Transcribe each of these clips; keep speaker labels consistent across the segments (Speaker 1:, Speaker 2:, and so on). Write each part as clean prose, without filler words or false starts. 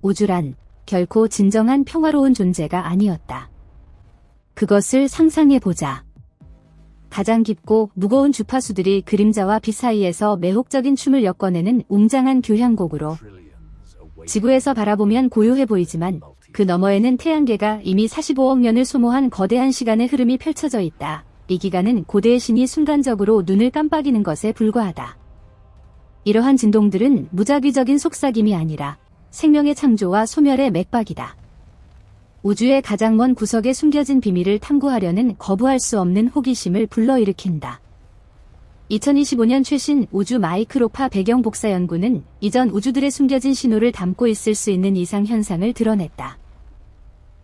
Speaker 1: 우주란 결코 진정한 평화로운 존재가 아니었다. 그것을 상상해보자. 가장 깊고 무거운 주파수들이 그림자와 빛 사이에서 매혹적인 춤을 엮어내는 웅장한 교향곡으로 지구에서 바라보면 고요해 보이지만 그 너머에는 태양계가 이미 45억 년을 소모한 거대한 시간의 흐름이 펼쳐져 있다. 이 기간은 고대의 신이 순간적으로 눈을 깜빡이는 것에 불과하다. 이러한 진동들은 무작위적인 속삭임이 아니라 생명의 창조와 소멸의 맥박이다. 우주의 가장 먼 구석에 숨겨진 비밀을 탐구하려는 거부할 수 없는 호기심을 불러일으킨다. 2025년 최신 우주 마이크로파 배경 복사 연구는 이전 우주들의 숨겨진 신호를 담고 있을 수 있는 이상 현상을 드러냈다.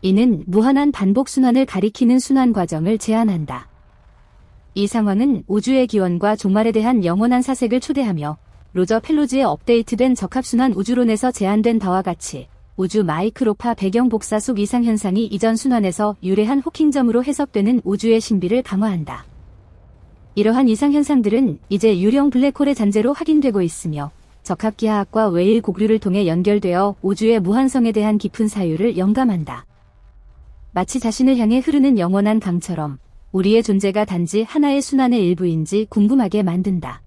Speaker 1: 이는 무한한 반복 순환을 가리키는 순환 과정을 제안한다. 이 상황은 우주의 기원과 종말에 대한 영원한 사색을 초대하며 로저 펠로즈의 업데이트된 적합순환 우주론에서 제안된 바와 같이 우주 마이크로파 배경 복사 속 이상 현상이 이전 순환에서 유래한 호킹점으로 해석되는 우주의 신비를 강화한다. 이러한 이상 현상들은 이제 유령 블랙홀의 잔재로 확인되고 있으며 적합기하학과 웨일 곡류를 통해 연결되어 우주의 무한성에 대한 깊은 사유를 영감한다. 마치 자신을 향해 흐르는 영원한 강처럼 우리의 존재가 단지 하나의 순환의 일부인지 궁금하게 만든다.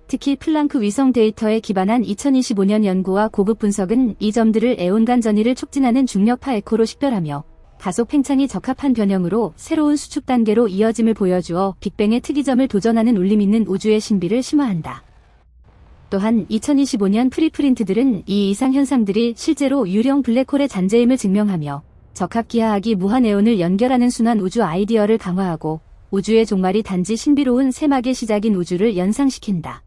Speaker 1: 특히 플랑크 위성 데이터에 기반한 2025년 연구와 고급 분석은 이 점들을 애온간 전이를 촉진하는 중력파 에코로 식별하며 가속 팽창이 적합한 변형으로 새로운 수축 단계로 이어짐을 보여주어 빅뱅의 특이점을 도전하는 울림 있는 우주의 신비를 심화한다. 또한 2025년 프리프린트들은 이 이상 현상들이 실제로 유령 블랙홀의 잔재임을 증명하며 적합기하학이 무한에온을 연결하는 순환 우주 아이디어를 강화하고 우주의 종말이 단지 신비로운 새막의 시작인 우주를 연상시킨다.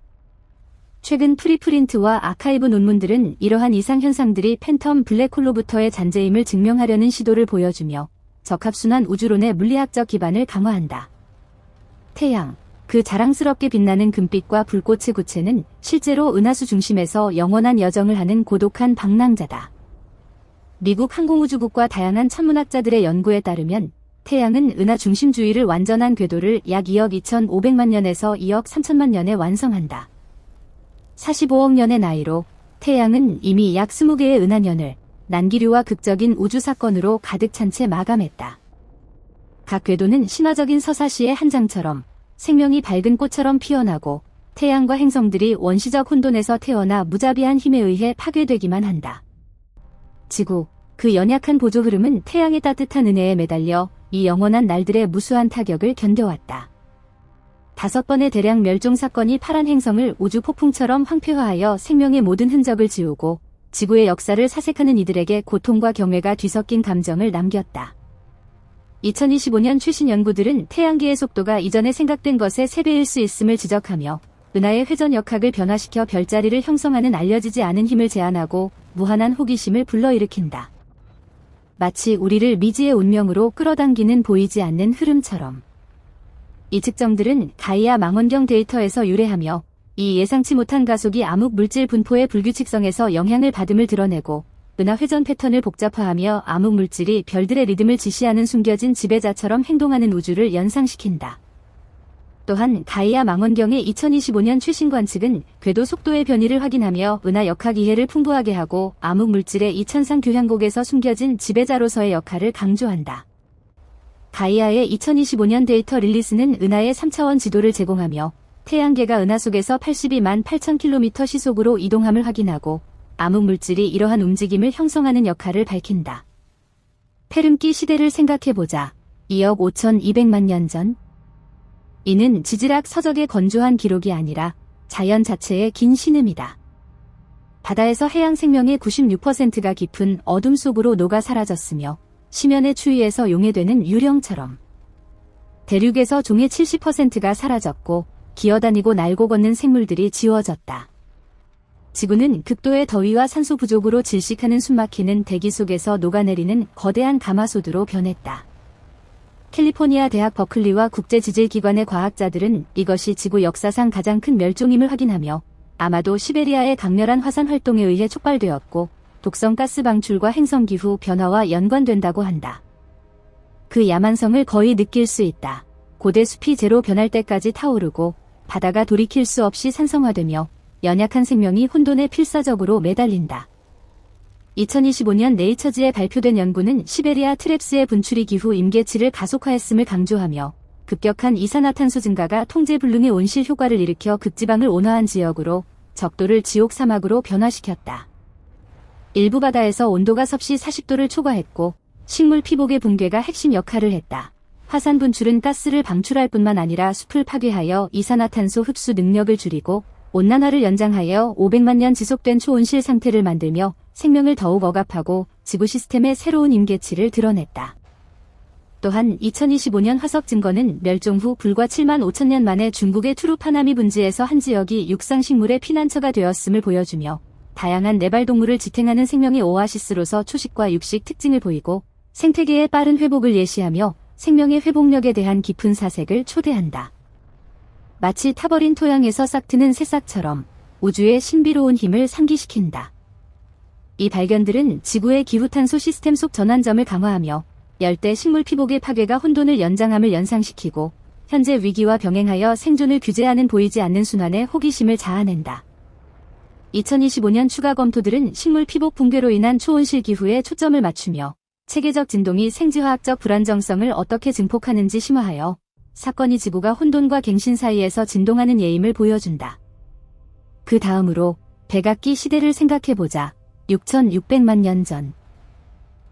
Speaker 1: 최근 프리프린트와 아카이브 논문들은 이러한 이상 현상들이 팬텀 블랙홀로부터의 잔재임을 증명하려는 시도를 보여주며 적합순환 우주론의 물리학적 기반을 강화한다. 태양, 그 자랑스럽게 빛나는 금빛과 불꽃의 구체는 실제로 은하수 중심에서 영원한 여정을 하는 고독한 방랑자다. 미국 항공우주국과 다양한 천문학자들의 연구에 따르면 태양은 은하 중심 주위를 완전한 궤도를 약 2억 2,500만 년에서 2억 3천만 년에 완성한다. 45억 년의 나이로 태양은 이미 약 20개의 은하년을 난기류와 극적인 우주 사건으로 가득 찬 채 마감했다. 각 궤도는 신화적인 서사시의 한 장처럼 생명이 밝은 꽃처럼 피어나고 태양과 행성들이 원시적 혼돈에서 태어나 무자비한 힘에 의해 파괴되기만 한다. 지구, 그 연약한 보조 흐름은 태양의 따뜻한 은혜에 매달려 이 영원한 날들의 무수한 타격을 견뎌왔다. 5번의 대량 멸종 사건이 파란 행성을 우주 폭풍처럼 황폐화하여 생명의 모든 흔적을 지우고 지구의 역사를 사색하는 이들에게 고통과 경외가 뒤섞인 감정을 남겼다. 2025년 최신 연구들은 태양계의 속도가 이전에 생각된 것의 3배일 수 있음을 지적하며 은하의 회전 역학을 변화시켜 별자리를 형성하는 알려지지 않은 힘을 제안하고 무한한 호기심을 불러일으킨다. 마치 우리를 미지의 운명으로 끌어당기는 보이지 않는 흐름처럼. 이 측정들은 가이아 망원경 데이터에서 유래하며 이 예상치 못한 가속이 암흑 물질 분포의 불규칙성에서 영향을 받음을 드러내고 은하 회전 패턴을 복잡화하며 암흑 물질이 별들의 리듬을 지시하는 숨겨진 지배자처럼 행동하는 우주를 연상시킨다. 또한 가이아 망원경의 2025년 최신 관측은 궤도 속도의 변이를 확인하며 은하 역학 이해를 풍부하게 하고 암흑 물질의 이천상 교향곡에서 숨겨진 지배자로서의 역할을 강조한다. 가이아의 2025년 데이터 릴리스는 은하의 3차원 지도를 제공하며 태양계가 은하 속에서 82만 8,000km 시속으로 이동함을 확인하고 암흑 물질이 이러한 움직임을 형성하는 역할을 밝힌다. 페름기 시대를 생각해보자. 2억 5,200만 년 전. 이는 지질학 서적의 건조한 기록이 아니라 자연 자체의 긴 신음이다. 바다에서 해양 생명의 96%가 깊은 어둠 속으로 녹아 사라졌으며 심연의 추위에서 용해되는 유령처럼 대륙에서 종의 70%가 사라졌고 기어다니고 날고 걷는 생물들이 지워졌다. 지구는 극도의 더위와 산소 부족으로 질식하는 숨막히는 대기 속에서 녹아내리는 거대한 가마솥으로 변했다. 캘리포니아 대학 버클리와 국제지질기관의 과학자들은 이것이 지구 역사상 가장 큰 멸종임을 확인하며 아마도 시베리아의 강렬한 화산 활동에 의해 촉발되었고 독성 가스 방출과 행성기후 변화와 연관된다고 한다. 그 야만성을 거의 느낄 수 있다. 고대 숲이 제로 변할 때까지 타오르고 바다가 돌이킬 수 없이 산성화되며 연약한 생명이 혼돈에 필사적으로 매달린다. 2025년 네이처지에 발표된 연구는 시베리아 트랩스의 분출이 기후 임계치를 가속화했음을 강조하며 급격한 이산화탄소 증가가 통제불능의 온실 효과를 일으켜 극지방을 온화한 지역으로 적도를 지옥 사막으로 변화시켰다. 일부 바다에서 온도가 섭씨 40도를 초과했고 식물 피복의 붕괴가 핵심 역할을 했다. 화산 분출은 가스를 방출할 뿐만 아니라 숲을 파괴하여 이산화탄소 흡수 능력을 줄이고 온난화를 연장하여 500만 년 지속된 초온실 상태를 만들며 생명을 더욱 억압하고 지구 시스템의 새로운 임계치를 드러냈다. 또한 2025년 화석 증거는 멸종 후 불과 7만 5천 년 만에 중국의 투르파나미 분지에서 한 지역이 육상식물의 피난처가 되었음을 보여주며 다양한 네발동물을 지탱하는 생명의 오아시스로서 초식과 육식 특징을 보이고 생태계의 빠른 회복을 예시하며 생명의 회복력에 대한 깊은 사색을 초대한다. 마치 타버린 토양에서 싹트는 새싹처럼 우주의 신비로운 힘을 상기시킨다. 이 발견들은 지구의 기후탄소 시스템 속 전환점을 강화하며 열대 식물 피복의 파괴가 혼돈을 연장함을 연상시키고 현재 위기와 병행하여 생존을 규제하는 보이지 않는 순환의 호기심을 자아낸다. 2025년 추가 검토들은 식물 피복 붕괴로 인한 초온실 기후에 초점을 맞추며 체계적 진동이 생지화학적 불안정성을 어떻게 증폭하는지 심화하여 사건이 지구가 혼돈과 갱신 사이에서 진동하는 예임을 보여준다. 그 다음으로 백악기 시대를 생각해보자. 6,600만 년 전.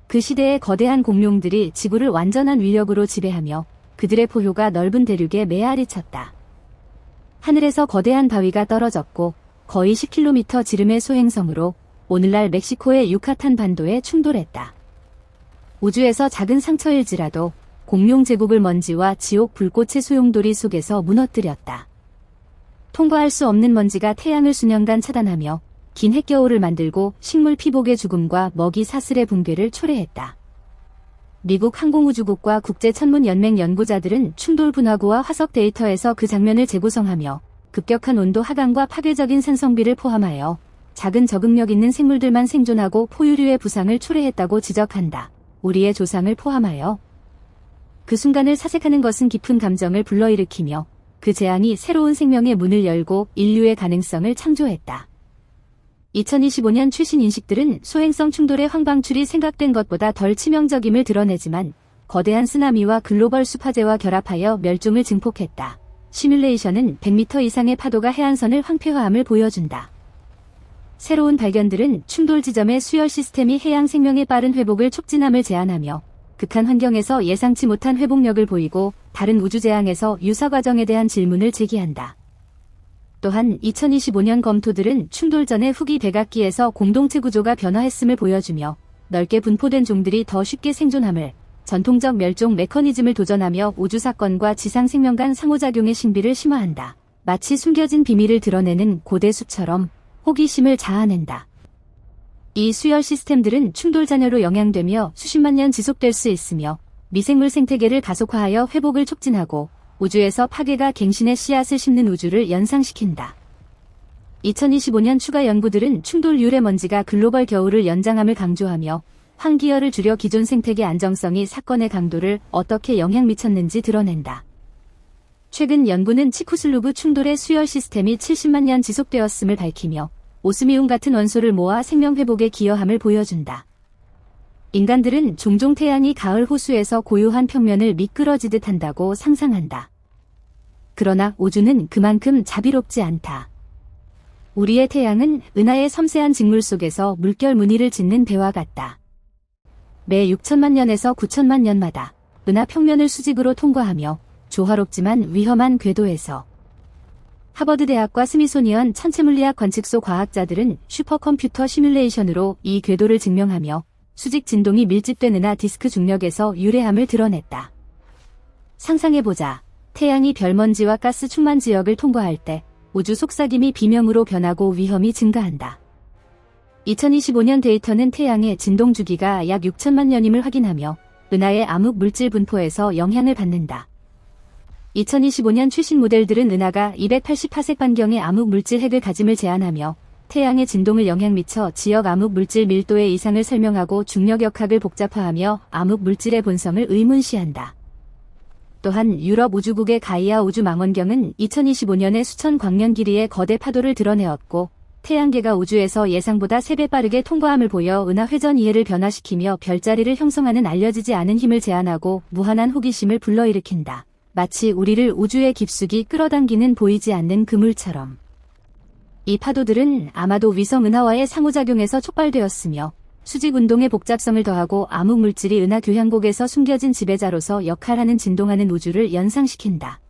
Speaker 1: 그 시대의 거대한 공룡들이 지구를 완전한 위력으로 지배하며 그들의 포효가 넓은 대륙에 메아리 쳤다. 하늘에서 거대한 바위가 떨어졌고 거의 10km 지름의 소행성으로 오늘날 멕시코의 유카탄 반도에 충돌했다. 우주에서 작은 상처일지라도 공룡 제국을 먼지와 지옥 불꽃의 소용돌이 속에서 무너뜨렸다. 통과할 수 없는 먼지가 태양을 수년간 차단하며 긴 핵겨울을 만들고 식물 피복의 죽음과 먹이 사슬의 붕괴를 초래했다. 미국 항공우주국과 국제천문연맹 연구자들은 충돌 분화구와 화석 데이터에서 그 장면을 재구성하며 급격한 온도 하강과 파괴적인 산성비를 포함하여 작은 적응력 있는 생물들만 생존하고 포유류의 부상을 초래했다고 지적한다. 우리의 조상을 포함하여 그 순간을 사색하는 것은 깊은 감정을 불러일으키며 그 재앙이 새로운 생명의 문을 열고 인류의 가능성을 창조했다. 2025년 최신 인식들은 소행성 충돌의 황방출이 생각된 것보다 덜 치명적임을 드러내지만 거대한 쓰나미와 글로벌 숲화재와 결합하여 멸종을 증폭했다. 시뮬레이션은 100m 이상의 파도가 해안선을 황폐화함을 보여준다. 새로운 발견들은 충돌 지점의 수열 시스템이 해양 생명의 빠른 회복을 촉진함을 제안하며 극한 환경에서 예상치 못한 회복력을 보이고 다른 우주 재앙에서 유사 과정에 대한 질문을 제기한다. 또한 2025년 검토들은 충돌 전의 후기 백악기에서 공동체 구조가 변화했음을 보여주며 넓게 분포된 종들이 더 쉽게 생존함을, 전통적 멸종 메커니즘을 도전하며 우주 사건과 지상 생명 간 상호작용의 신비를 심화한다. 마치 숨겨진 비밀을 드러내는 고대 숲처럼 호기심을 자아낸다. 이 수열 시스템들은 충돌 잔여로 영향되며 수십만 년 지속될 수 있으며 미생물 생태계를 가속화하여 회복을 촉진하고 우주에서 파괴가 갱신의 씨앗을 심는 우주를 연상시킨다. 2025년 추가 연구들은 충돌 유래 먼지가 글로벌 겨울을 연장함을 강조하며 환기열을 줄여 기존 생태계 안정성이 사건의 강도를 어떻게 영향 미쳤는지 드러낸다. 최근 연구는 치쿠슬루브 충돌의 수열 시스템이 70만 년 지속되었음을 밝히며 오스미움 같은 원소를 모아 생명 회복에 기여함을 보여준다. 인간들은 종종 태양이 가을 호수에서 고요한 평면을 미끄러지듯 한다고 상상한다. 그러나 우주는 그만큼 자비롭지 않다. 우리의 태양은 은하의 섬세한 직물 속에서 물결 무늬를 짓는 배와 같다. 매 6천만 년에서 9천만 년마다 은하 평면을 수직으로 통과하며 조화롭지만 위험한 궤도에서 하버드 대학과 스미소니언 천체물리학 관측소 과학자들은 슈퍼컴퓨터 시뮬레이션으로 이 궤도를 증명하며 수직 진동이 밀집된 은하 디스크 중력에서 유래함을 드러냈다. 상상해보자. 태양이 별먼지와 가스 충만 지역을 통과할 때 우주 속삭임이 비명으로 변하고 위험이 증가한다. 2025년 데이터는 태양의 진동 주기가 약 6천만 년임을 확인하며 은하의 암흑 물질 분포에서 영향을 받는다. 2025년 최신 모델들은 은하가 280파섹 반경의 암흑 물질 핵을 가짐을 제안하며 태양의 진동을 영향 미쳐 지역 암흑 물질 밀도의 이상을 설명하고 중력역학을 복잡화하며 암흑 물질의 본성을 의문시한다. 또한 유럽 우주국의 가이아 우주망원경은 2025년에 수천 광년 길이의 거대 파도를 드러내었고 태양계가 우주에서 예상보다 3배 빠르게 통과함을 보여 은하 회전 이해를 변화시키며 별자리를 형성하는 알려지지 않은 힘을 제한하고 무한한 호기심을 불러일으킨다. 마치 우리를 우주의 깊숙이 끌어당기는 보이지 않는 그물처럼. 이 파도들은 아마도 위성 은하와의 상호작용에서 촉발되었으며 수직 운동의 복잡성을 더하고 암흑 물질이 은하 교향곡에서 숨겨진 지배자로서 역할하는 진동하는 우주를 연상시킨다.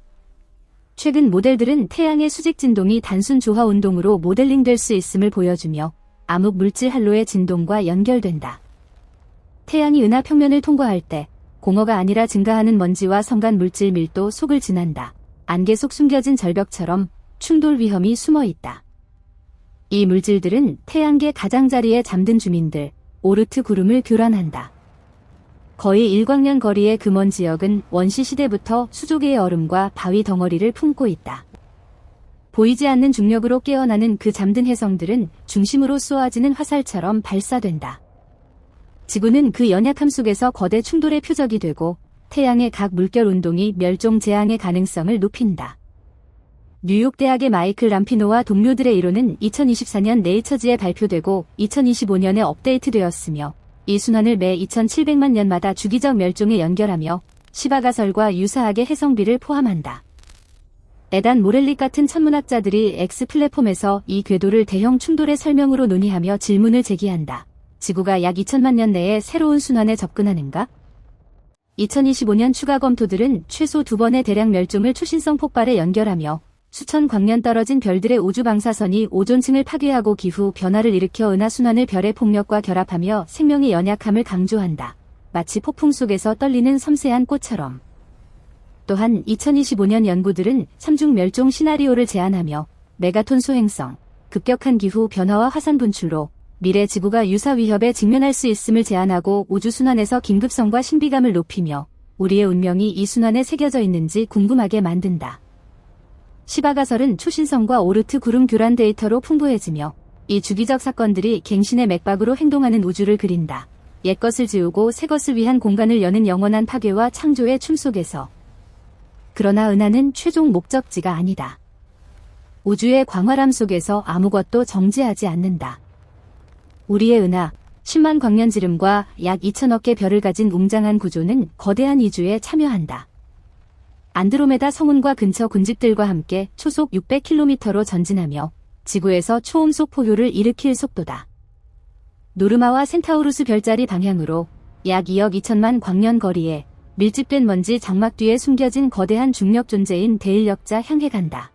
Speaker 1: 최근 모델들은 태양의 수직 진동이 단순 조화 운동으로 모델링될 수 있음을 보여주며 암흑 물질 한로의 진동과 연결된다. 태양이 은하 평면을 통과할 때 공허가 아니라 증가하는 먼지와 성간 물질 밀도 속을 지난다. 안개 속 숨겨진 절벽처럼 충돌 위험이 숨어 있다. 이 물질들은 태양계 가장자리에 잠든 주민들, 오르트 구름을 교란한다. 거의 1광년 거리의 금원 지역은 원시 시대부터 수조개의 얼음과 바위 덩어리를 품고 있다. 보이지 않는 중력으로 깨어나는 그 잠든 해성들은 중심으로 쏘아지는 화살처럼 발사된다. 지구는 그 연약함 속에서 거대 충돌의 표적이 되고 태양의 각 물결 운동이 멸종 재앙의 가능성을 높인다. 뉴욕 대학의 마이클 람피노와 동료들의 이론은 2024년 네이처지에 발표되고 2025년에 업데이트되었으며 이 순환을 매 2700만 년마다 주기적 멸종에 연결하며 시바가설과 유사하게 해성비를 포함한다. 에단 모렐릭 같은 천문학자들이 X 플랫폼에서 이 궤도를 대형 충돌의 설명으로 논의하며 질문을 제기한다. 지구가 약 2000만 년 내에 새로운 순환에 접근하는가? 2025년 추가 검토들은 최소 2번의 대량 멸종을 초신성 폭발에 연결하며 수천 광년 떨어진 별들의 우주 방사선이 오존층을 파괴하고 기후 변화를 일으켜 은하 순환을 별의 폭력과 결합하며 생명의 연약함을 강조한다. 마치 폭풍 속에서 떨리는 섬세한 꽃처럼. 또한 2025년 연구들은 삼중 멸종 시나리오를 제안하며 메가톤 소행성, 급격한 기후 변화와 화산 분출로 미래 지구가 유사 위협에 직면할 수 있음을 제안하고 우주 순환에서 긴급성과 신비감을 높이며 우리의 운명이 이 순환에 새겨져 있는지 궁금하게 만든다. 시바가설은 초신성과 오르트 구름 교란 데이터로 풍부해지며 이 주기적 사건들이 갱신의 맥박으로 행동하는 우주를 그린다. 옛것을 지우고 새것을 위한 공간을 여는 영원한 파괴와 창조의 춤 속에서. 그러나 은하는 최종 목적지가 아니다. 우주의 광활함 속에서 아무것도 정지하지 않는다. 우리의 은하, 10만 광년지름과 약 2000억 개 별을 가진 웅장한 구조는 거대한 이주에 참여한다. 안드로메다 성운과 근처 군집들과 함께 초속 600km로 전진하며 지구에서 초음속 포효를 일으킬 속도다. 노르마와 센타우루스 별자리 방향으로 약 2억 2천만 광년 거리에 밀집된 먼지 장막 뒤에 숨겨진 거대한 중력 존재인 대인력자 향해 간다.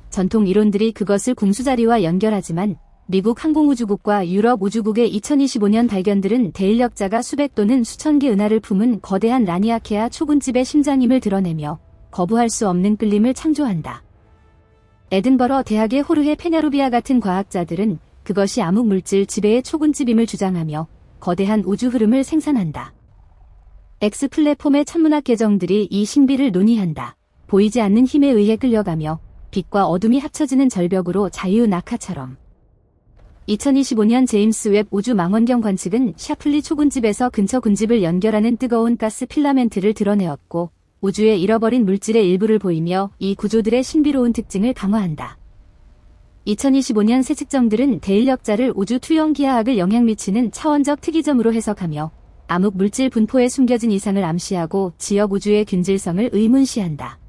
Speaker 1: 전통 이론들이 그것을 궁수자리와 연결하지만 미국 항공우주국과 유럽 우주국의 2025년 발견들은 대인력자가 수백 또는 수천 개 은하를 품은 거대한 라니아케아 초군집의 심장임을 드러내며 거부할 수 없는 끌림을 창조한다. 에든버러 대학의 호르헤 페냐로비아 같은 과학자들은 그것이 암흑물질 지배의 초군집임을 주장하며 거대한 우주 흐름을 생산한다. X 플랫폼의 천문학 계정들이 이 신비를 논의한다. 보이지 않는 힘에 의해 끌려가며 빛과 어둠이 합쳐지는 절벽으로 자유낙하처럼. 2025년 제임스 웹 우주 망원경 관측은 샤플리 초군집에서 근처 군집을 연결하는 뜨거운 가스 필라멘트를 드러내었고 우주의 잃어버린 물질의 일부를 보이며 이 구조들의 신비로운 특징을 강화한다. 2025년 새 측정들은 대인력자를 우주 투영 기하학을 영향 미치는 차원적 특이점으로 해석하며 암흑 물질 분포에 숨겨진 이상을 암시하고 지역 우주의 균질성을 의문시한다.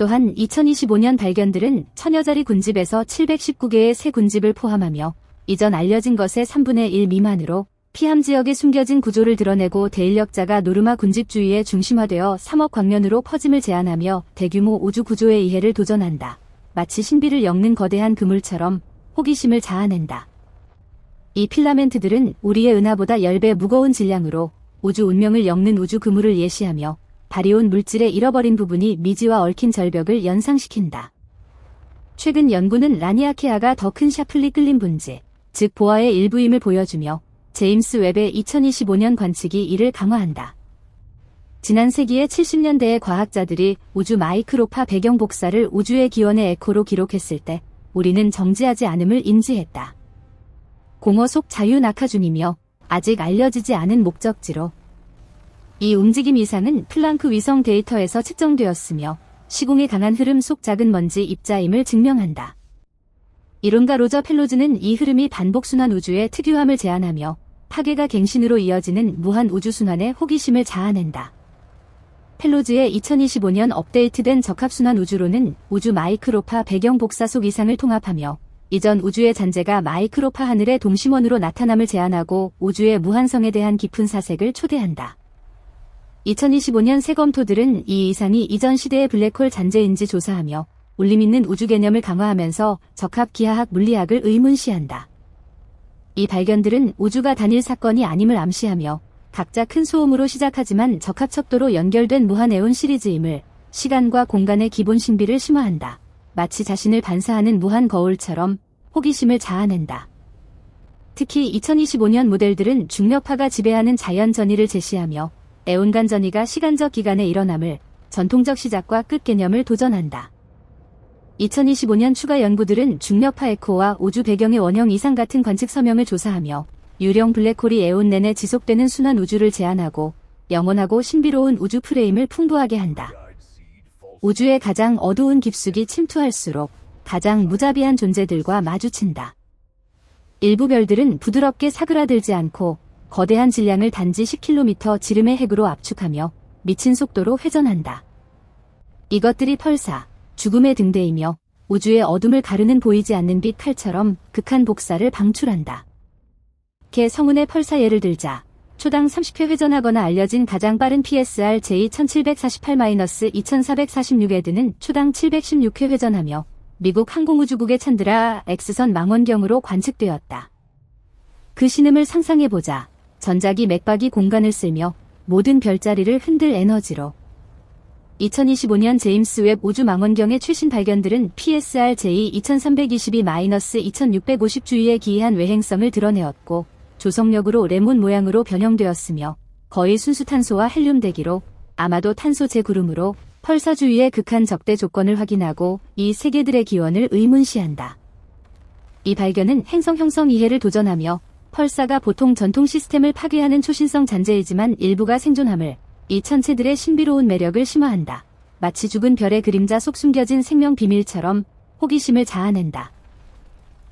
Speaker 1: 또한 2025년 발견들은 천여자리 군집에서 719개의 새 군집을 포함하며 이전 알려진 것의 3분의 1 미만으로 피함 지역에 숨겨진 구조를 드러내고 대인력자가 노르마 군집 주위에 중심화되어 3억 광년으로 퍼짐을 제한하며 대규모 우주 구조의 이해를 도전한다. 마치 신비를 엮는 거대한 그물처럼 호기심을 자아낸다. 이 필라멘트들은 우리의 은하보다 10배 무거운 질량으로 우주 운명을 엮는 우주 그물을 예시하며 바리온 물질의 잃어버린 부분이 미지와 얽힌 절벽을 연상시킨다. 최근 연구는 라니아케아가 더 큰 샤플리 끌림 분지, 즉 보아의 일부임을 보여주며 제임스 웹의 2025년 관측이 이를 강화한다. 지난 세기의 70년대의 과학자들이 우주 마이크로파 배경 복사를 우주의 기원의 에코로 기록했을 때 우리는 정지하지 않음을 인지했다. 공허 속 자유낙하 중이며 아직 알려지지 않은 목적지로 이 움직임 이상은 플랑크 위성 데이터에서 측정되었으며 시공의 강한 흐름 속 작은 먼지 입자임을 증명한다. 이론가 로저 펠로즈는 이 흐름이 반복순환 우주의 특유함을 제안하며 파괴가 갱신으로 이어지는 무한 우주순환의 호기심을 자아낸다. 펠로즈의 2025년 업데이트된 적합순환 우주론은 우주 마이크로파 배경 복사 속 이상을 통합하며 이전 우주의 잔재가 마이크로파 하늘의 동심원으로 나타남을 제안하고 우주의 무한성에 대한 깊은 사색을 초대한다. 2025년 새 검토들은 이 이상이 이전 시대의 블랙홀 잔재인지 조사하며 울림 있는 우주 개념을 강화하면서 적합 기하학 물리학을 의문시한다. 이 발견들은 우주가 단일 사건이 아님을 암시하며 각자 큰 소음으로 시작하지만 적합척도로 연결된 무한에온 시리즈임을, 시간과 공간의 기본 신비를 심화한다. 마치 자신을 반사하는 무한 거울처럼 호기심을 자아낸다. 특히 2025년 모델들은 중력파가 지배하는 자연 전이를 제시하며 에온간 전이가 시간적 기간에 일어남을, 전통적 시작과 끝 개념을 도전한다. 2025년 추가 연구들은 중력파 에코와 우주 배경의 원형 이상 같은 관측 서명을 조사하며 유령 블랙홀이 에온 내내 지속되는 순환 우주를 제안하고 영원하고 신비로운 우주 프레임을 풍부하게 한다. 우주의 가장 어두운 깊숙이 침투할수록 가장 무자비한 존재들과 마주친다. 일부 별들은 부드럽게 사그라들지 않고 거대한 질량을 단지 10km 지름의 핵으로 압축하며 미친 속도로 회전한다. 이것들이 펄사, 죽음의 등대이며 우주의 어둠을 가르는 보이지 않는 빛 칼처럼 극한 복사를 방출한다. 개 성운의 펄사 예를 들자 초당 30회 회전하거나 알려진 가장 빠른 PSR J1748-2446에드는 초당 716회 회전하며 미국 항공우주국의 찬드라 X선 망원경으로 관측되었다. 그 신음을 상상해보자. 전자기 맥박이 공간을 쓸며 모든 별자리를 흔들 에너지로. 2025년 제임스 웹 우주 망원경의 최신 발견들은 PSR J2322-2650 주위에 기이한 외행성을 드러내었고 조성력으로 레몬 모양으로 변형되었으며 거의 순수 탄소와 헬륨 대기로 아마도 탄소 재구름으로 펄사 주위의 극한 적대 조건을 확인하고 이 세계들의 기원을 의문시한다. 이 발견은 행성 형성 이해를 도전하며 펄사가 보통 전통 시스템을 파괴하는 초신성 잔재이지만 일부가 생존함을, 이 천체들의 신비로운 매력을 심화한다. 마치 죽은 별의 그림자 속 숨겨진 생명 비밀처럼 호기심을 자아낸다.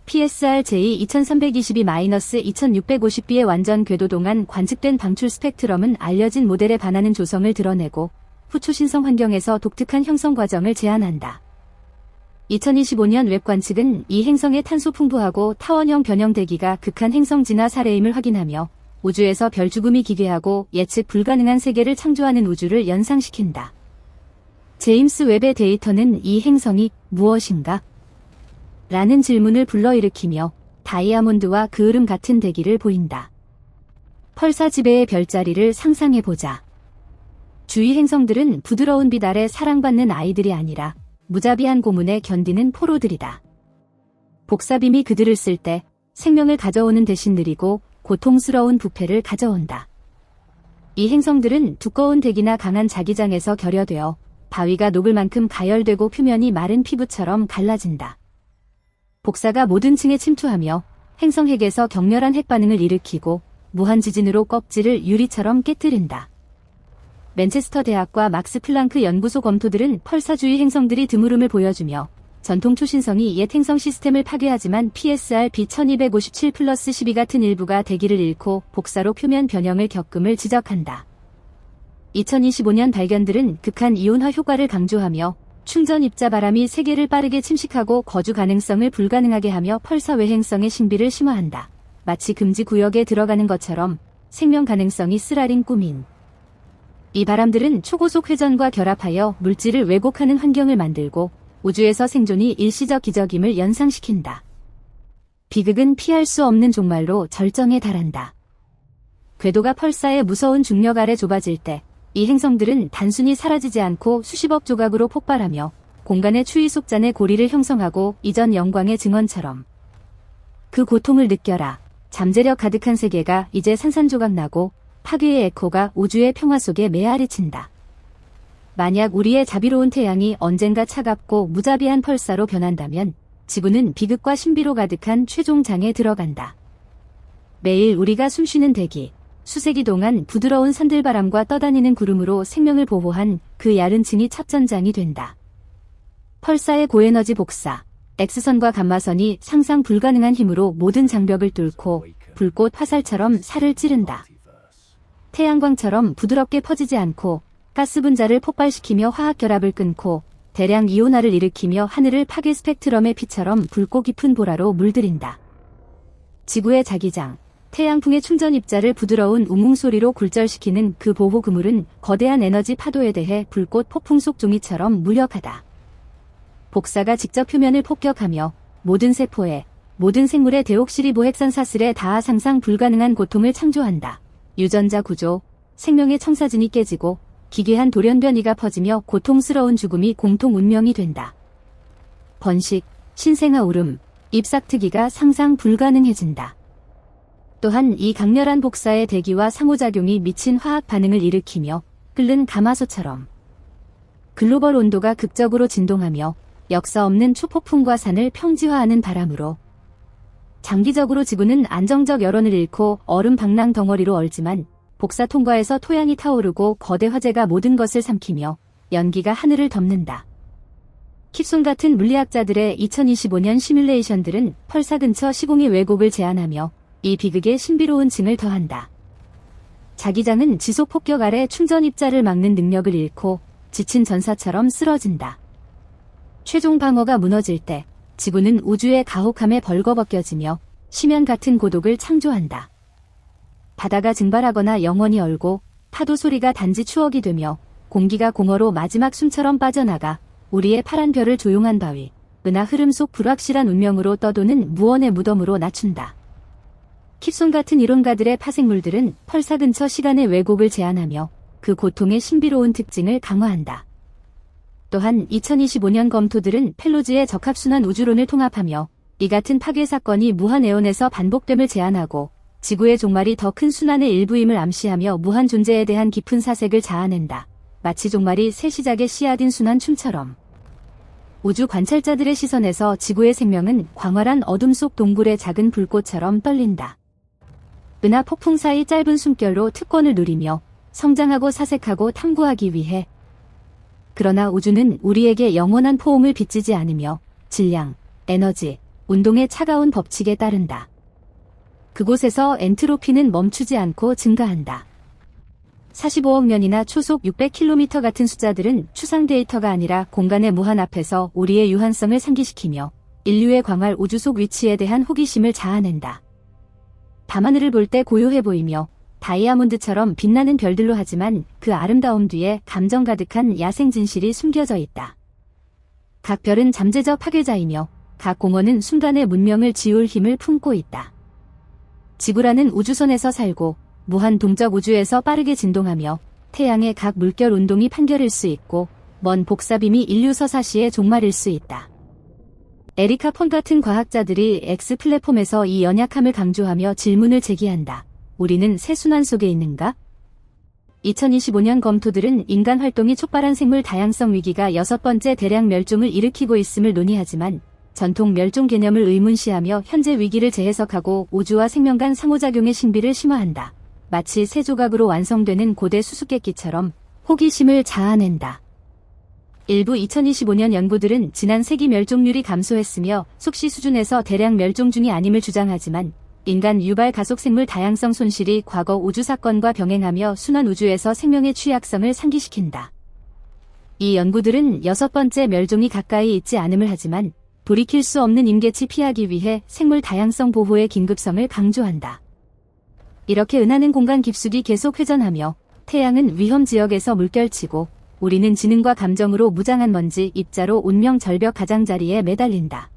Speaker 1: PSR J2322-2650b의 완전 궤도 동안 관측된 방출 스펙트럼은 알려진 모델에 반하는 조성을 드러내고 후초신성 환경에서 독특한 형성 과정을 제안한다. 2025년 웹 관측은 이 행성의 탄소 풍부하고 타원형 변형 대기가 극한 행성 진화 사례임을 확인하며 우주에서 별 죽음이 기괴하고 예측 불가능한 세계를 창조하는 우주를 연상시킨다. 제임스 웹의 데이터는 이 행성이 무엇인가? 라는 질문을 불러일으키며 다이아몬드와 그을음 같은 대기를 보인다. 펄사 지배의 별자리를 상상해보자. 주위 행성들은 부드러운 빛 아래 사랑받는 아이들이 아니라 무자비한 고문에 견디는 포로들이다. 복사빔이 그들을 쓸 때 생명을 가져오는 대신 느리고 고통스러운 부패를 가져온다. 이 행성들은 두꺼운 대기나 강한 자기장에서 결여되어 바위가 녹을 만큼 가열되고 표면이 마른 피부처럼 갈라진다. 복사가 모든 층에 침투하며 행성 핵에서 격렬한 핵반응을 일으키고 무한 지진으로 껍질을 유리처럼 깨뜨린다. 맨체스터 대학과 막스 플랑크 연구소 검토들은 펄사 주위 행성들이 드물음을 보여주며 전통 초신성이 옛 행성 시스템을 파괴하지만 PSR B1257+12 같은 일부가 대기를 잃고 복사로 표면 변형을 겪음을 지적한다. 2025년 발견들은 극한 이온화 효과를 강조하며 충전 입자 바람이 세계를 빠르게 침식하고 거주 가능성을 불가능하게 하며 펄사 외행성의 신비를 심화한다. 마치 금지 구역에 들어가는 것처럼 생명 가능성이 쓰라린 꿈인. 이 바람들은 초고속 회전과 결합하여 물질을 왜곡하는 환경을 만들고 우주에서 생존이 일시적 기적임을 연상시킨다. 비극은 피할 수 없는 종말로 절정에 달한다. 궤도가 펄사의 무서운 중력 아래 좁아질 때 이 행성들은 단순히 사라지지 않고 수십억 조각으로 폭발하며 공간의 추위 속잔의 고리를 형성하고 이전 영광의 증언처럼. 그 고통을 느껴라. 잠재력 가득한 세계가 이제 산산조각 나고 파괴의 에코가 우주의 평화 속에 메아리친다. 만약 우리의 자비로운 태양이 언젠가 차갑고 무자비한 펄사로 변한다면 지구는 비극과 신비로 가득한 최종장에 들어간다. 매일 우리가 숨쉬는 대기, 수세기 동안 부드러운 산들바람과 떠다니는 구름으로 생명을 보호한 그 야른 층이 첫 전장이 된다. 펄사의 고에너지 복사, X선과 감마선이 상상 불가능한 힘으로 모든 장벽을 뚫고 불꽃 화살처럼 살을 찌른다. 태양광처럼 부드럽게 퍼지지 않고 가스 분자를 폭발시키며 화학 결합을 끊고 대량 이온화를 일으키며 하늘을 파괴 스펙트럼의 피처럼 붉고 깊은 보라로 물들인다. 지구의 자기장, 태양풍의 충전 입자를 부드러운 웅웅 소리로 굴절시키는 그 보호 그물은 거대한 에너지 파도에 대해 불꽃 폭풍 속 종이처럼 무력하다. 복사가 직접 표면을 폭격하며 모든 세포에, 모든 생물의 데옥시리보핵산 사슬에 닿아 상상 불가능한 고통을 창조한다. 유전자 구조, 생명의 청사진이 깨지고 기괴한 돌연변이가 퍼지며 고통스러운 죽음이 공통 운명이 된다. 번식, 신생아 울음, 잎삭트기가 상상 불가능해진다. 또한 이 강렬한 복사의 대기와 상호작용이 미친 화학 반응을 일으키며 끓는 가마솥처럼 글로벌 온도가 극적으로 진동하며 역사 없는 초폭풍과 산을 평지화하는 바람으로 장기적으로 지구는 안정적 여론을 잃고 얼음 방랑 덩어리로 얼지만 복사 통과에서 토양이 타오르고 거대 화재가 모든 것을 삼키며 연기가 하늘을 덮는다. 킵손 같은 물리학자들의 2025년 시뮬레이션들은 펄사 근처 시공의 왜곡을 제안하며 이 비극에 신비로운 징을 더한다. 자기장은 지속 폭격 아래 충전 입자를 막는 능력을 잃고 지친 전사처럼 쓰러진다. 최종 방어가 무너질 때 지구는 우주의 가혹함에 벌거벗겨지며 심연 같은 고독을 창조한다. 바다가 증발하거나 영원히 얼고 파도 소리가 단지 추억이 되며 공기가 공허로 마지막 숨처럼 빠져나가 우리의 파란 별을 조용한 바위, 은하 흐름 속 불확실한 운명으로 떠도는 무언의 무덤으로 낮춘다. 킵손 같은 이론가들의 파생물들은 펄사 근처 시간의 왜곡을 제안하며 그 고통의 신비로운 특징을 강화한다. 또한 2025년 검토들은 펠로즈의 적합순환 우주론을 통합하며 이 같은 파괴 사건이 무한에온에서 반복됨을 제안하고 지구의 종말이 더 큰 순환의 일부임을 암시하며 무한 존재에 대한 깊은 사색을 자아낸다. 마치 종말이 새 시작의 씨앗인 순환 춤처럼. 우주 관찰자들의 시선에서 지구의 생명은 광활한 어둠 속 동굴의 작은 불꽃처럼 떨린다. 은하 폭풍 사이 짧은 숨결로 특권을 누리며 성장하고 사색하고 탐구하기 위해. 그러나 우주는 우리에게 영원한 포옹을 빚지지 않으며 질량, 에너지, 운동의 차가운 법칙에 따른다. 그곳에서 엔트로피는 멈추지 않고 증가한다. 45억 년이나 초속 600km 같은 숫자들은 추상 데이터가 아니라 공간의 무한 앞에서 우리의 유한성을 상기시키며 인류의 광활 우주 속 위치에 대한 호기심을 자아낸다. 밤하늘을 볼 때 고요해 보이며 다이아몬드처럼 빛나는 별들로 하지만 그 아름다움 뒤에 감정 가득한 야생 진실이 숨겨져 있다. 각 별은 잠재적 파괴자이며 각 공허는 순간의 문명을 지울 힘을 품고 있다. 지구라는 우주선에서 살고 무한 동적 우주에서 빠르게 진동하며 태양의 각 물결 운동이 판결일 수 있고 먼 복사빔이 인류 서사시의 종말일 수 있다. 에리카 폰 같은 과학자들이 X 플랫폼에서 이 연약함을 강조하며 질문을 제기한다. 우리는 새 순환 속에 있는가? 2025년 검토들은 인간 활동이 촉발한 생물 다양성 위기가 6번째 대량 멸종을 일으키고 있음을 논의하지만 전통 멸종 개념을 의문시하며 현재 위기를 재해석하고 우주와 생명 간 상호작용의 신비를 심화한다. 마치 새 조각으로 완성되는 고대 수수께끼처럼 호기심을 자아낸다. 일부 2025년 연구들은 지난 세기 멸종률이 감소했으며 속시 수준에서 대량 멸종 중이 아님을 주장하지만 인간 유발 가속 생물 다양성 손실이 과거 우주 사건과 병행하며 순환 우주에서 생명의 취약성을 상기시킨다. 이 연구들은 6번째 멸종이 가까이 있지 않음을 하지만 돌이킬 수 없는 임계치 피하기 위해 생물 다양성 보호의 긴급성을 강조한다. 이렇게 은하는 공간 깊숙이 계속 회전하며 태양은 위험 지역에서 물결치고 우리는 지능과 감정으로 무장한 먼지 입자로 운명 절벽 가장자리에 매달린다.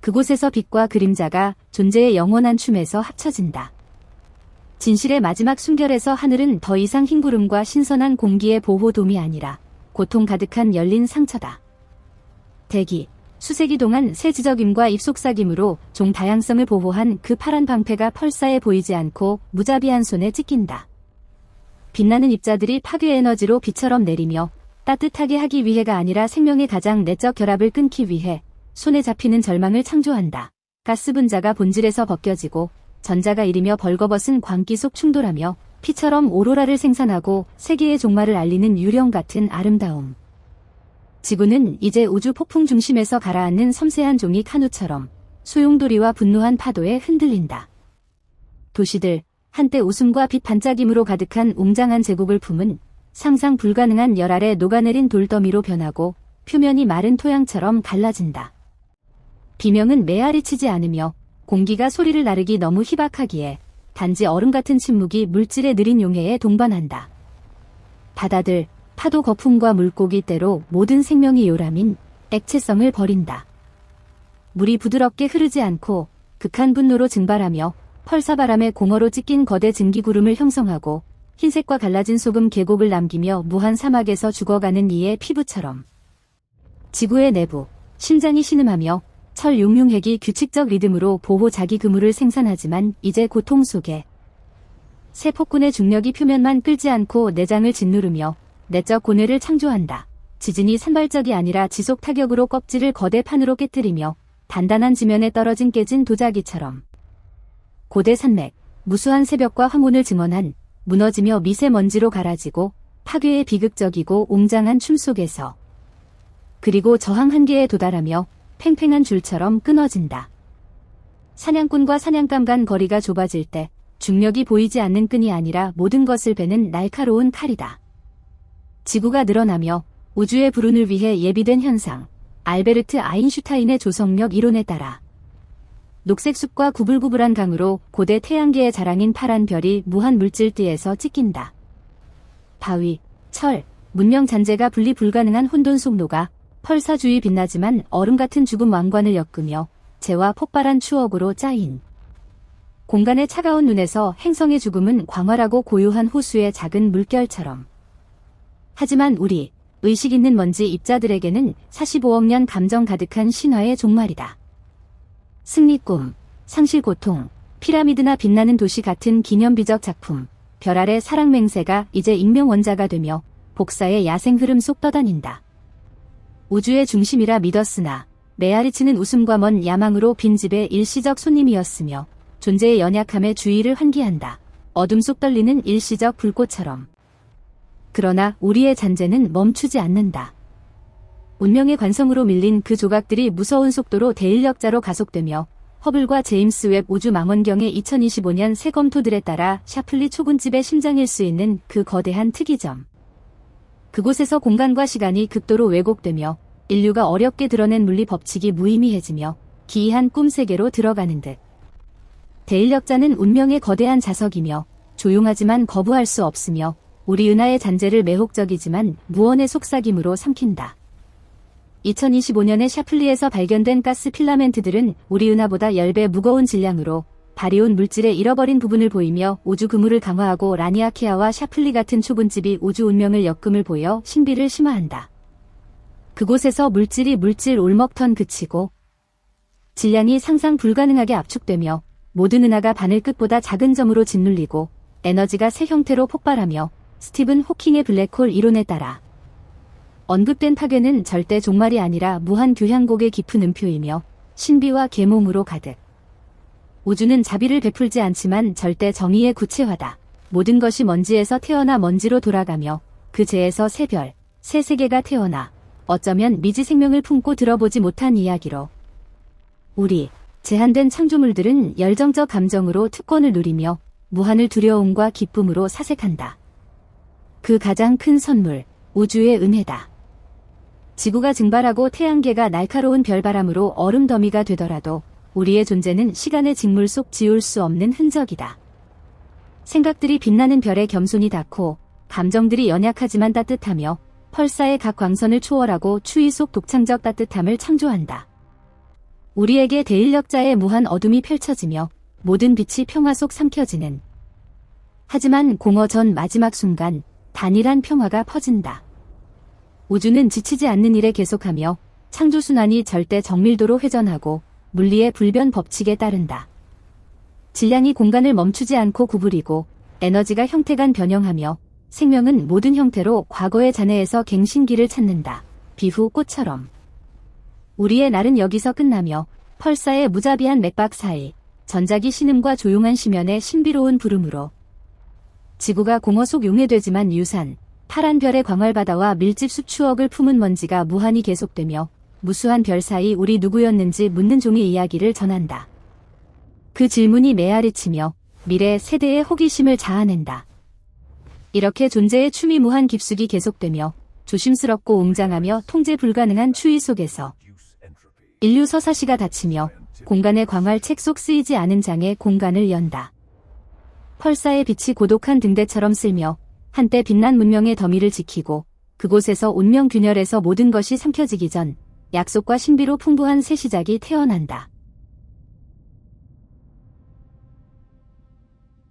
Speaker 1: 그곳에서 빛과 그림자가 존재의 영원한 춤에서 합쳐진다. 진실의 마지막 순결에서 하늘은 더 이상 흰구름과 신선한 공기의 보호돔이 아니라 고통 가득한 열린 상처다. 대기, 수세기 동안 새 지적임과 입속삭임으로 종 다양성을 보호한 그 파란 방패가 펄사에 보이지 않고 무자비한 손에 찢긴다. 빛나는 입자들이 파괴 에너지로 비처럼 내리며 따뜻하게 하기 위해가 아니라 생명의 가장 내적 결합을 끊기 위해 손에 잡히는 절망을 창조한다. 가스 분자가 본질에서 벗겨지고 전자가 이리며 벌거벗은 광기 속 충돌하며 피처럼 오로라를 생산하고 세계의 종말을 알리는 유령 같은 아름다움. 지구는 이제 우주 폭풍 중심에서 가라앉는 섬세한 종이 카누처럼 소용돌이와 분노한 파도에 흔들린다. 도시들, 한때 웃음과 빛 반짝임으로 가득한 웅장한 제국을 품은 상상 불가능한 열 아래 녹아내린 돌더미로 변하고 표면이 마른 토양처럼 갈라진다. 비명은 메아리치지 않으며 공기가 소리를 나르기 너무 희박하기에 단지 얼음 같은 침묵이 물질의 느린 용해에 동반한다. 바다들, 파도 거품과 물고기 때로 모든 생명이 요람인 액체성을 버린다. 물이 부드럽게 흐르지 않고 극한 분노로 증발하며 펄사바람에 공허로 찢긴 거대 증기구름을 형성하고 흰색과 갈라진 소금 계곡을 남기며 무한 사막에서 죽어가는 이의 피부처럼. 지구의 내부, 심장이 신음하며 철 용융핵이 규칙적 리듬으로 보호 자기 그물을 생산하지만 이제 고통 속에 새 폭군의 중력이 표면만 끌지 않고 내장을 짓누르며 내적 고뇌를 창조한다. 지진이 산발적이 아니라 지속 타격으로 껍질을 거대 판으로 깨뜨리며 단단한 지면에 떨어진 깨진 도자기처럼. 고대 산맥, 무수한 새벽과 황혼을 증언한 무너지며 미세먼지로 갈아지고 파괴의 비극적이고 웅장한 춤 속에서 그리고 저항 한계에 도달하며 팽팽한 줄처럼 끊어진다. 사냥꾼과 사냥감 간 거리가 좁아질 때 중력이 보이지 않는 끈이 아니라 모든 것을 베는 날카로운 칼이다. 지구가 늘어나며 우주의 불운을 위해 예비된 현상, 알베르트 아인슈타인의 조성력 이론에 따라 녹색 숲과 구불구불한 강으로 고대 태양계의 자랑인 파란 별이 무한 물질띠에서 찢긴다. 바위, 철, 문명 잔재가 분리 불가능한 혼돈 속 녹아 펄사주의 빛나지만 얼음 같은 죽음 왕관을 엮으며 재와 폭발한 추억으로 짜인 공간의 차가운 눈에서 행성의 죽음은 광활하고 고요한 호수의 작은 물결처럼. 하지만 우리, 의식 있는 먼지 입자들에게는 45억 년 감정 가득한 신화의 종말이다. 승리 꿈, 상실 고통, 피라미드나 빛나는 도시 같은 기념비적 작품, 별 아래 사랑 맹세가 이제 익명 원자가 되며 복사의 야생 흐름 속 떠다닌다. 우주의 중심이라 믿었으나 메아리치는 웃음과 먼 야망으로 빈집의 일시적 손님이었으며 존재의 연약함에 주의를 환기한다. 어둠 속 떨리는 일시적 불꽃처럼. 그러나 우리의 잔재는 멈추지 않는다. 운명의 관성으로 밀린 그 조각들이 무서운 속도로 대인력자로 가속되며 허블과 제임스 웹 우주망원경의 2025년 새 검토들에 따라 샤플리 초군집의 심장일 수 있는 그 거대한 특이점. 그곳에서 공간과 시간이 극도로 왜곡되며 인류가 어렵게 드러낸 물리 법칙이 무의미해지며 기이한 꿈 세계로 들어가는 듯. 대인력자는 운명의 거대한 자석이며 조용하지만 거부할 수 없으며 우리 은하의 잔재를 매혹적이지만 무언의 속삭임으로 삼킨다. 2025년에 샤플리에서 발견된 가스 필라멘트들은 우리 은하보다 10배 무거운 질량으로 바리온 물질의 잃어버린 부분을 보이며 우주 그물을 강화하고 라니아케아와 샤플리 같은 초분집이 우주 운명을 엮음을 보여 신비를 심화한다. 그곳에서 물질이 물질 올먹턴 그치고 질량이 상상 불가능하게 압축되며 모든 은하가 바늘 끝보다 작은 점으로 짓눌리고 에너지가 새 형태로 폭발하며 스티븐 호킹의 블랙홀 이론에 따라 언급된 파괴는 절대 종말이 아니라 무한 교향곡의 깊은 음표이며 신비와 계몽으로 가득. 우주는 자비를 베풀지 않지만 절대 정의의 구체화다. 모든 것이 먼지에서 태어나 먼지로 돌아가며 그 재에서 새 별, 새 세계가 태어나 어쩌면 미지 생명을 품고 들어보지 못한 이야기로. 우리, 제한된 창조물들은 열정적 감정으로 특권을 누리며 무한을 두려움과 기쁨으로 사색한다. 그 가장 큰 선물, 우주의 은혜다. 지구가 증발하고 태양계가 날카로운 별바람으로 얼음 더미가 되더라도 우리의 존재는 시간의 직물 속 지울 수 없는 흔적이다. 생각들이 빛나는 별에 겸손히 닿고 감정들이 연약하지만 따뜻하며 펄사의 각 광선을 초월하고 추위 속 독창적 따뜻함을 창조한다. 우리에게 대인력자의 무한 어둠이 펼쳐지며 모든 빛이 평화 속 삼켜지는. 하지만 공허 전 마지막 순간 단일한 평화가 퍼진다. 우주는 지치지 않는 일에 계속하며 창조순환이 절대 정밀도로 회전하고 물리의 불변 법칙에 따른다. 질량이 공간을 멈추지 않고 구부리고 에너지가 형태간 변형하며 생명은 모든 형태로 과거의 잔해에서 갱신기를 찾는다. 비후 꽃처럼. 우리의 날은 여기서 끝나며 펄사의 무자비한 맥박 사이 전자기 신음과 조용한 심연의 신비로운 부름으로 지구가 공허 속 용해되지만 유산, 파란 별의 광활바다와 밀집숲 추억을 품은 먼지가 무한히 계속되며 무수한 별 사이 우리 누구였는지 묻는 종의 이야기를 전한다. 그 질문이 메아리치며 미래 세대의 호기심을 자아낸다. 이렇게 존재의 춤이 무한 깊숙이 계속되며 조심스럽고 웅장하며 통제 불가능한 추위 속에서 인류 서사시가 닫히며 공간의 광활 책 속 쓰이지 않은 장의 공간을 연다. 펄사의 빛이 고독한 등대처럼 쓸며 한때 빛난 문명의 더미를 지키고 그곳에서 운명 균열에서 모든 것이 삼켜지기 전 약속과 신비로 풍부한 새 시작이 태어난다.